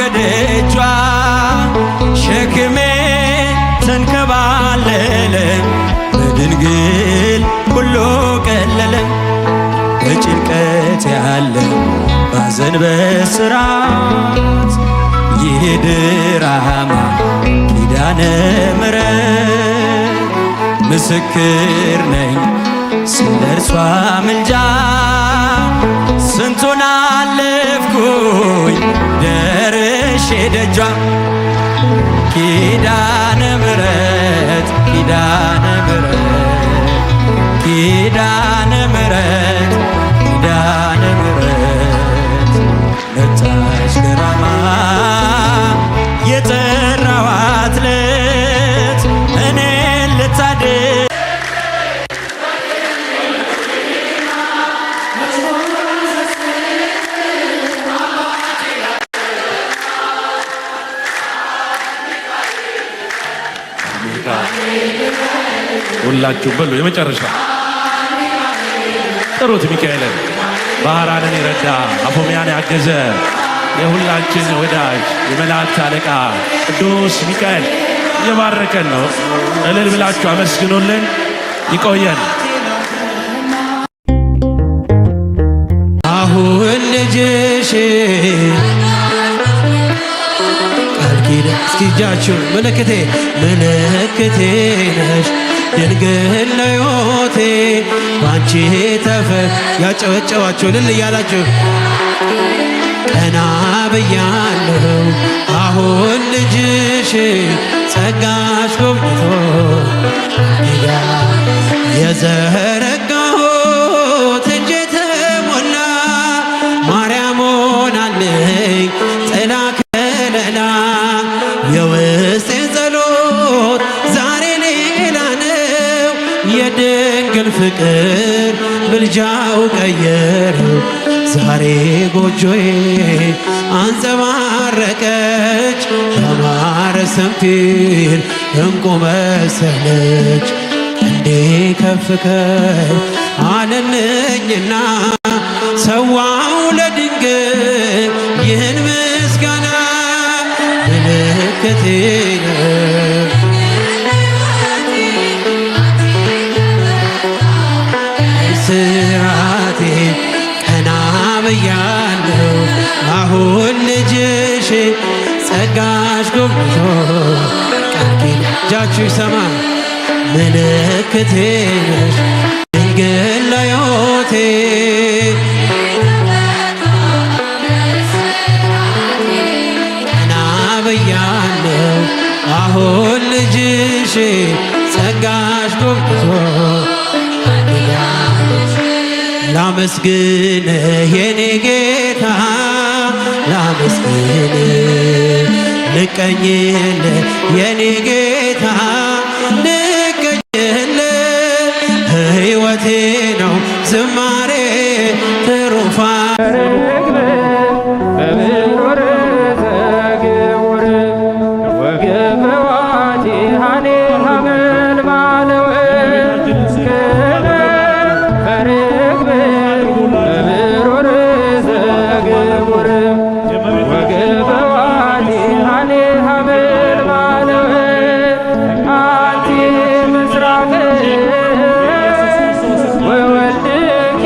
ከደጇ ሸክሜ ተንከባለለ በድንግል ሁሉ ቀለለ በጭንቀት ያለ ባዘን በስራት ይህ ድራማ ኪዳነ ምሕረት ምስክር ነኝ ስለ እርሷ ምልጃ ስንቱን አለፍኩኝ ደርሼ ደጇ ኪዳነ ምሕረት ኪዳነ ምሕረት ኪዳነ ምሕረት ኪዳነ ምሕረት መጣች ገራማ የጠራዋት ዕለት እኔን ልታድን ሁላችሁ በሉ የመጨረሻ ጥሩት። ሚካኤልን ባህራንን የረዳ አፎምያን ያገዘ የሁላችን ወዳጅ የመላእክት አለቃ ቅዱስ ሚካኤል እየባረከን ነው። እልል ብላችሁ አመስግኑልን። ይቆየን። አሁን ልጅሽ ቃል ኪዳን እስኪ እጃችሁ ምልክቴ ምልክቴ ነሽ ድንግል ለሕይወቴ ባንቺ ያጨበጨባችሁ እልል እያላችሁ ቀና ብያለሁ አሁን ልጅሽ ጸጋሽ ጎብኝቶ የዘረጋሁት እጄ ተሞላ ማርያም ሆናለኝ ጥላ ከለላ የውስጤን ጸሎት ዛሬ ሌላ ነው የድንግል ፍቅር ምልጃው ቀየረው ዛሬ ጎጆዬ አንጸባረቀች ያማረ ሰንፔር እንቁ መሰለች እንዴ ከፍ ከፍ አለልኝና ሰዋው ለድንግል ይህን ምስጋና ምልክቴ ስራቴ ቀና ብያለሁ አሁን ልጅሽ ጸጋሽ ጎብኝቶ ቃል ኪዳን እጃችሁ ይሰማ ምልክቴ ነሽ ድንግል ለሕይወቴ ቀና ብያለሁ አሁን ልጅሽ ጸጋሽ ጎብኝቶ ላመስግንህ የኔ ጌታ ላመስግንህ ልቀኝልህ የኔ ጌታ ልቀኝልህ ሕይወቴ ነው ዝማሬ ትሩፋት ወወልድኪ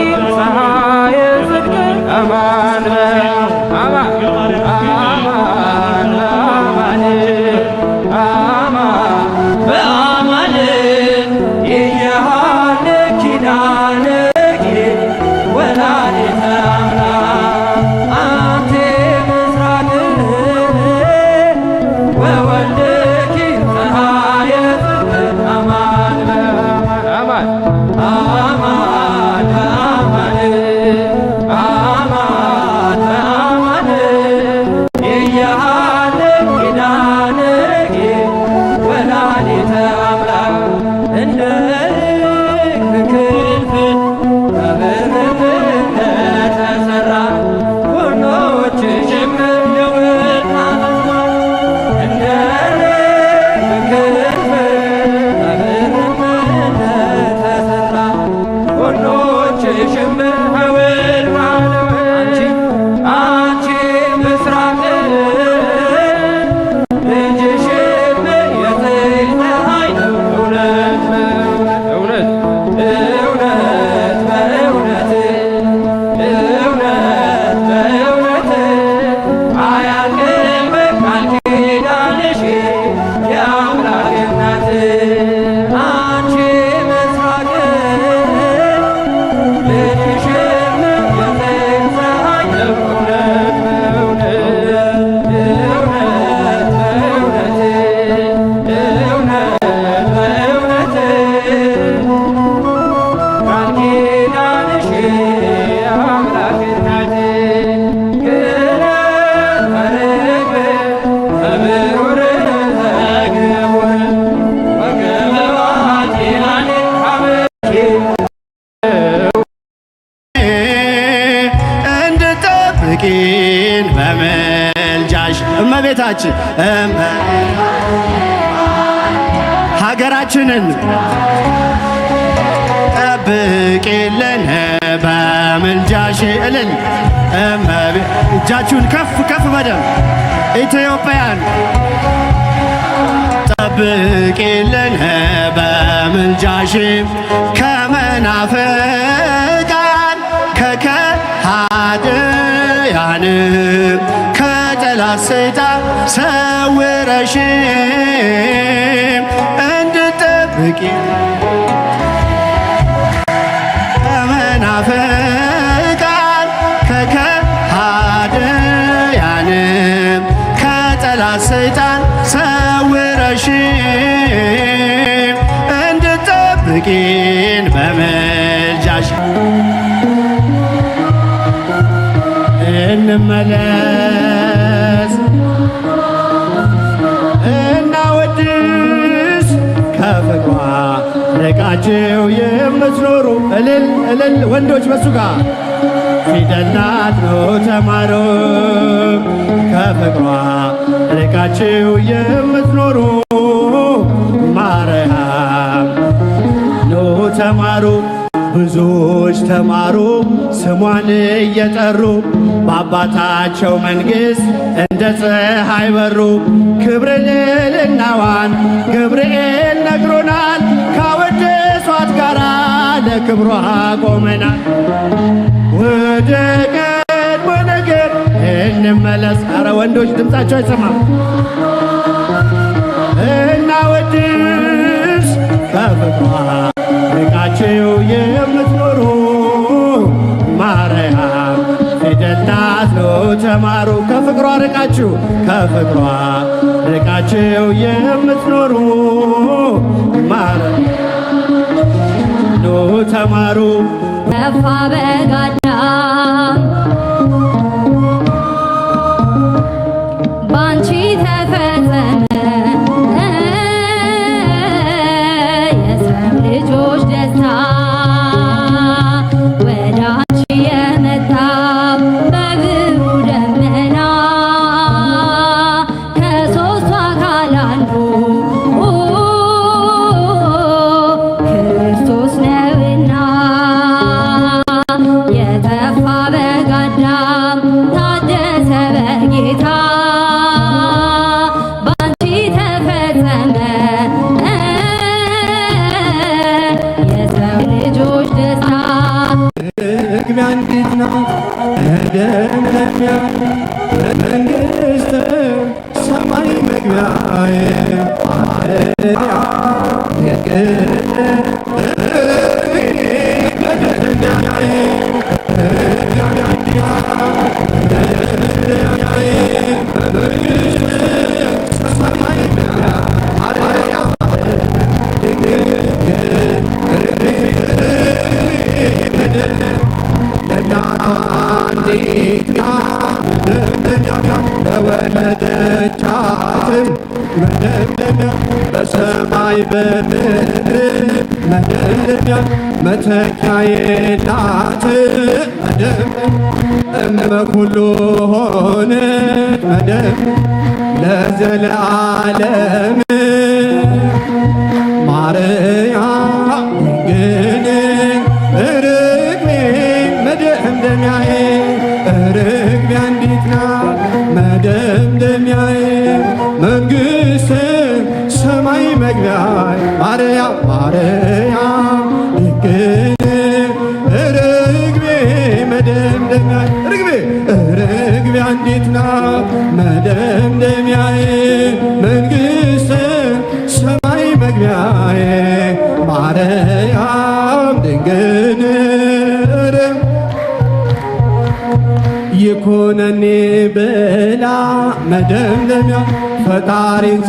በመልጃሽ እመቤታችን ሀገራችንን ጠብቂልን በምልጃሽ እልል እጃችሁን ከፍ ከፍ በደም ኢትዮጵያን ጠብቂልን በምልጃሽ ከመናፍቃን ከከሃዲያን ከጠላት ሰይጣን ሰውረሽ እንድጠብቂ ከመናፍቃን ከከሃዲያን ከጠላት ሰይጣን ሰውረሽ እንድጠብቂን በምልጃሽ እንመለስ እናወድስ ከፍቅሯ ርቃችሁ የምትኖሩ እልል እልል ወንዶች በሱ ጋር ፊደል ናት ኑ ተማሩ ከፍቅሯ ርቃችሁ የምትኖሩ ማርያም ኑ ተማሩ ብዙዎች ተማሩ ስሟን እየጠሩ በአባታቸው መንግሥት እንደ ፀሐይ በሩ ክብር ልዕልናዋን ገብርኤል ነግሮናል ካወደሷት ጋራ ለክብሯ ቆመናል ወደ ቀድሞ ነገር እንመለስ አረ ወንዶች ድምፃቸው አይሰማም እናወድስ ከፍቅሯ ርቃችሁ የምትኖሩ ማርያም ፊደል ናት ኑ ተማሩ ከፍቅሯ ርቃችሁ የምትኖሩ ማርያም ኑ ተማሩ ጠፋ በጋዳም ባንቺ ተፈጸመ የሰው ልጆች ደስታ ወደ አንቺ የመጣ በብሩህ ደመና ከሦስቱ አካል አንዱ ክርስቶስ ነውና የጠፋ በጋዳም ታደሰ በጌታ ባንቺ ተፈጸመ የሰው ልጆች ደስታ መግቢያ እንዴት ናት መደምደሚያ መንግሥተ ሰማይ መግቢያዬ ለወለደቻትም መደምደሚያ በሰማይ በምድር መደምደሚያ መተኪያ የላት መደምደሚያ ኩሉ ሆነች መደምደሚያ ለዘለዓለም ማርያም ድንግል ርግቤ መደምደሚያዬ ርግቤ አንዲት ናት መደምደሚያዬ መንግሥተ ሰማይ መግቢያዬ ማርያም ድንግል ርግቤ መደምደሚያዬ ርግቤ አንዲት ናት መደምደሚያዬ መንግሥተ ሰማይ መግቢያዬ ማርያም ድንግል ይኩነኒ ብላ መደምደሚያ ፈጣሪን